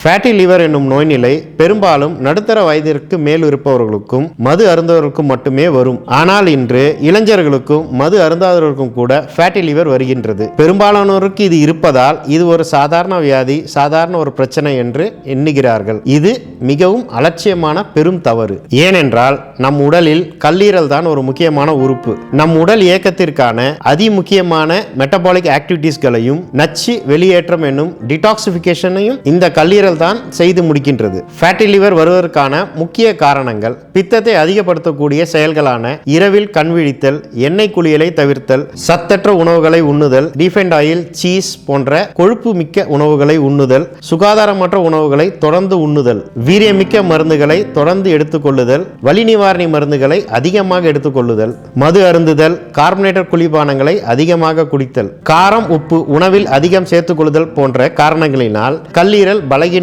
Fatty liver என்னும் நோய்நிலை பெரும்பாலும் நடுத்தர வயதிற்கு மேல் இருப்பவர்களுக்கும் மது அருந்தவர்களுக்கும் மட்டுமே வரும். ஆனால் இன்று இளைஞர்களுக்கும் மது அருந்தாதவர்களுக்கும் கூட ஃபேட்டி லிவர் வருகின்றது. பெரும்பாலானோருக்கு இது இருப்பதால் இது ஒரு சாதாரண வியாதி, சாதாரண ஒரு பிரச்சனை என்று எண்ணுகிறார்கள். இது மிகவும் அலட்சியமான பெரும் தவறு. ஏனென்றால் நம் உடலில் கல்லீரல் தான் ஒரு முக்கியமான உறுப்பு. நம் உடல் இயக்கத்திற்கான அதிமுக்கியமான மெட்டபாலிக் ஆக்டிவிட்டீஸ்களையும் நச்சு வெளியேற்றம் என்னும் டிடாக்சிபிகேஷனையும் இந்த கல்லீரல் தான் செய்து முடிக்கின்றது. ஃபேட்டி லிவர் வருவதற்கான முக்கிய காரணங்கள் பித்தத்தை அதிகப்படுத்தக்கூடிய செயல்களான இரவில் கண்விழித்தல், எண்ணெய் குளியலை தவிர்த்தல், சத்தற்ற உணவுகளை உண்ணுதல், ரீஃபைண்ட் ஆயில், சீஸ் போன்ற கொழுப்பு மிக்க உணவுகளை உண்ணுதல், சுகாதாரமற்ற உணவுகளை தொடர்ந்து உண்ணுதல், வீரியமிக்க மருந்துகளை தொடர்ந்து எடுத்துக்கொள்ளுதல், வலி நிவாரணி மருந்துகளை அதிகமாக எடுத்துக்கொள்ளுதல், மது அருந்துதல், கார்பனேட்டட் குளிர்பானங்களை அதிகமாக குடித்தல், காரம் உப்பு உணவில் அதிகம் சேர்த்துக் கொள்ளுதல் போன்ற காரணங்களினால் கல்லீரல் பலகீனமடைந்து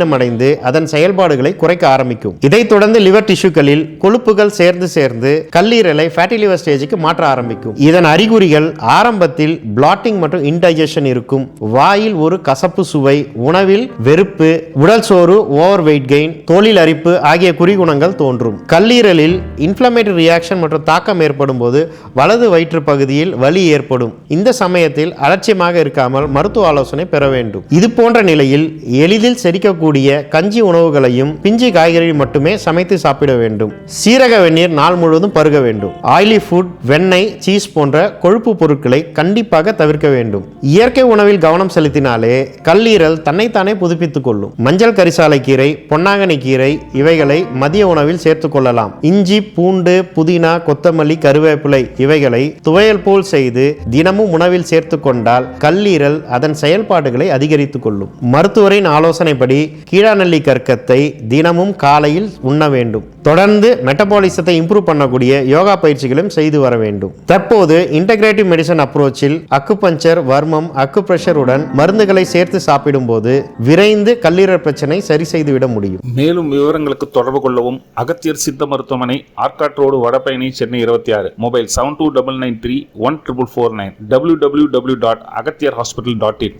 அதன் செயல்பாடுகளை குறைக்க ஆரம்பிக்கும். இதைத் தொடர்ந்து லிவர் டிஷ்யூக்களில் கொழுப்புகள் சேர்ந்து கல்லீரலை ஃபேட்டி லிவர் ஸ்டேஜுக்கு மாற்ற ஆரம்பிக்கும். இதன் அறிகுறிகள் ஆரம்பத்தில் பிளாட்டிங் மற்றும் இன்டைஜஷன் இருக்கும். வாயில் ஒரு கசப்பு சுவை, உணவில் வெறுப்பு, உடல் சோறு, ஓவர் வெயிட் கெயின், தோலில் அரிப்பு ஆகிய குறிகுணங்கள் தோன்றும். கல்லீரலில் இன்ஃப்ளமேட்டரி ரியாக்ஷன் மற்றும் தாக்கம் ஏற்படும் போது வலது வயிற்று பகுதியில் வலி ஏற்படும். இந்த சமயத்தில் அலட்சியமாக இருக்காமல் மருத்துவ ஆலோசனை பெற வேண்டும். இது போன்ற நிலையில் எளிதில் செரிக்கக்கூடிய கஞ்சி உணவுகளையும் பிஞ்சு காய்கறி மட்டுமே சமைத்து சாப்பிட வேண்டும். சீரக வெந்நீர் நாள் முழுவதும் பருக வேண்டும். ஆயிலி ஃபுட், வெண்ணெய், சீஸ் போன்ற கொழுப்பு பொருட்களை கண்டிப்பாக தவிர்க்க வேண்டும். இயற்கை உணவில் கவனம் செலுத்தினாலே கல்லீரல் தன்னைத்தானே புதுப்பித்துக் கொள்ளும். மஞ்சள் கரிசாலை கீரை, பொன்னாங்கண்ணி கீரை இவைகளை மதிய உணவில் சேர்த்துக் கொள்ளலாம். இஞ்சி, பூண்டு, புதினா, கொத்தமல்லி, கருவேப்பிலை இவைகளை துவையல் போல் செய்து தினமும் உணவில் சேர்த்துக் கொண்டால் கல்லீரல் அதன் செயல்பாடுகளை அதிகரித்துக் கொள்ளும். மருத்துவரின் ஆலோசனைப்படி கீழாநெல்லி கற்கத்தை தினமும் காலையில் உண்ண வேண்டும். தொடர்ந்து மெட்டபாலிசத்தை இம்ப்ரூவ் பண்ணக்கூடிய யோகா பயிற்சிகளும் செய்து வர வேண்டும். தற்போது இன்டகிரேட்டிவ் மெடிசன் அப்ரோச்சில் அக்குபஞ்சர், வர்மம், அக்குப்ரெஷருடன் மருந்துகளை சேர்த்து சாப்பிடும் போது விரைந்து கல்லீரல் பிரச்சனை சரி செய்துவிட முடியும். மேலும் விவரங்களுக்கு தொடர்பு கொள்ளவும். அகத்தியர் சித்த மருத்துவமனை, Arcot road, Vadapalani, Chennai 26. Mobile 7299314449. www.agathiyarhospital.in.